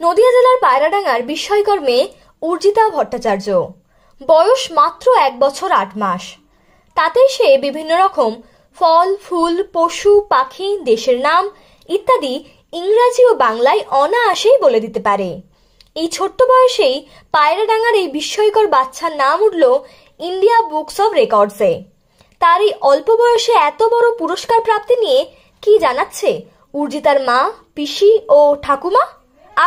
নদিয়া জেলার পায়রাডাঙ্গার বিস্ময়কর মেয়ে উর্জিতা ভট্টাচার্য। বয়স মাত্র 1 বছর 8 মাস। তাতেই সে বিভিন্ন রকম ফল, ফুল, পশু, পাখি, দেশের নাম ইত্যাদি ইংরাজি ও বাংলায় অনায়াসেই বলে দিতে পারে। এই ছোট্ট বয়সেই পায়রাডাঙ্গার এই বিস্ময়কর বাচ্চার নাম উঠল ইন্ডিয়া বুকস অব রেকর্ডসে। তার এই অল্প বয়সে এত বড় পুরস্কার প্রাপ্তি নিয়ে কি জানাচ্ছে উর্জিতার মা, পিসি ও ঠাকুমা?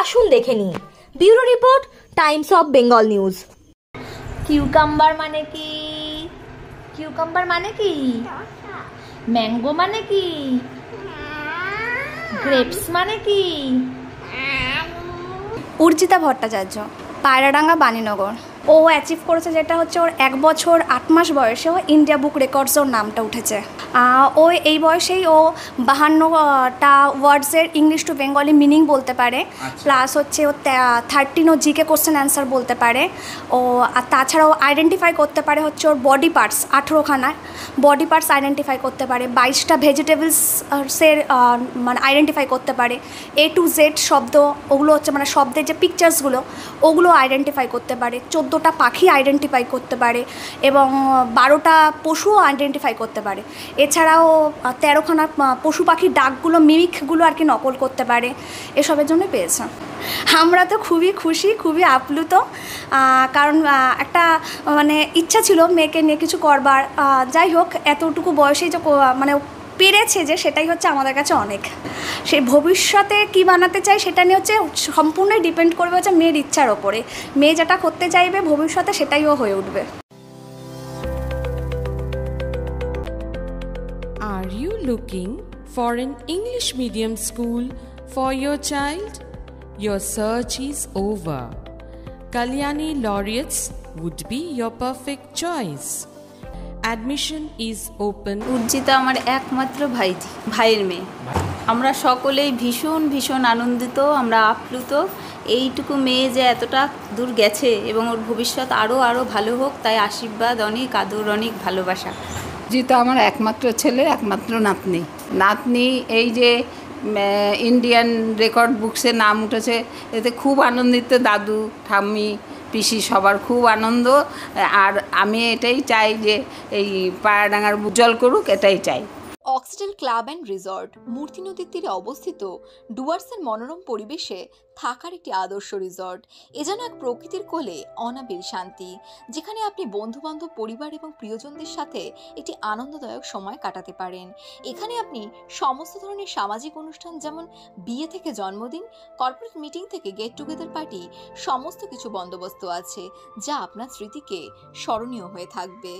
আসুন দেখে নিই। Bureau report, Times of Bengal news. Cucumber মানে কি? কিউকাম্বার মানে কি? ম্যাঙ্গো মানে কি? গ্রেপস মানে কি? উর্জিতা ভট্টাচার্য, পায়রাডাঙ্গা, বাণীনগর। ও অ্যাচিভ করেছে যেটা হচ্ছে ওর 1 বছর 8 মাস বয়সে ও ইন্ডিয়া বুক রেকর্ডস ওর নামটা উঠেছে। ও এই বয়সেই ও 52টা ওয়ার্ডসের ইংলিশ টু বেঙ্গলি মিনিং বলতে পারে, প্লাস হচ্ছে ও 13 ও জিকে কোশ্চেন অ্যান্সার বলতে পারে। ও আর তাছাড়াও আইডেন্টিফাই করতে পারে হচ্ছে ওর বডি পার্টস, 18খানা বডি পার্টস আইডেন্টিফাই করতে পারে, 22টা ভেজিটেবলসের মানে আইডেন্টিফাই করতে পারে, A to Z শব্দ, ওগুলো হচ্ছে মানে শব্দের যে পিকচার্সগুলো ওগুলো আইডেন্টিফাই করতে পারে, 14টা পাখি আইডেন্টিফাই করতে পারে এবং 12টা পশুও আইডেন্টিফাই করতে পারে। এছাড়াও 13খানা পশু পাখির ডাকগুলো, মিমিকগুলো আর কি নকল করতে পারে। এসবের জন্য পেয়েছে। আমরা তো খুবই খুশি, খুবই আপ্লুত, কারণ একটা মানে ইচ্ছা ছিল মেয়েকে নিয়ে কিছু করবার। যাই হোক, এতটুকু বয়সেই যে মানে পেরেছে, যে সেটাই হচ্ছে আমাদের কাছে অনেক। সেই ভবিষ্যতে কি বানাতে চাই সেটা নিয়ে হচ্ছে সম্পূর্ণই ডিপেন্ড করবে হচ্ছে মেয়ের ইচ্ছার ওপরে। মেয়ে যেটা করতে চাইবে ভবিষ্যতে সেটাইও হয়ে উঠবে। Are you looking for an English medium school for your child? Your search is over. Kalyani Laureates would be your perfect choice. Admission is open. উর্জিতা আমার একমাত্র ভাইয়ের মেয়ে। আমরা সকলেই ভীষণ ভীষণ আনন্দিত, আমরা আপ্লুত। এইটুকু মেয়ে যে এতটা দূর গেছে এবং ওর ভবিষ্যৎ আরও ভালো হোক, তাই আশীর্বাদ অনেক, আদর অনেক, ভালোবাসা। উর্জিতা আমার একমাত্র ছেলে, একমাত্র নাতনি। এই যে ইন্ডিয়ান রেকর্ড বুকসে নাম উঠেছে, এতে খুব আনন্দিত। দাদু, ঠাম্মি, পিসি সবার খুব আনন্দ। আর আমি এটাই চাই যে এই পায়রাডাঙ্গার উজ্জ্বল করুক, এটাই চাই। অক্সিডেল ক্লাব অ্যান্ড রিসর্ট মূর্তি নদীর তীরে অবস্থিত ডুয়ার্সের মনোরম পরিবেশে থাকার একটি আদর্শ রিসর্ট। এ যেন এক প্রকৃতির কোলে অনাবিল শান্তি, যেখানে আপনি বন্ধুবান্ধব, পরিবার এবং প্রিয়জনদের সাথে একটি আনন্দদায়ক সময় কাটাতে পারেন। এখানে আপনি সমস্ত ধরনের সামাজিক অনুষ্ঠান, যেমন বিয়ে থেকে জন্মদিন, কর্পোরেট মিটিং থেকে গেট টুগেদার পার্টি, সমস্ত কিছু বন্দোবস্ত আছে, যা আপনার স্মৃতিকে স্মরণীয় হয়ে থাকবে।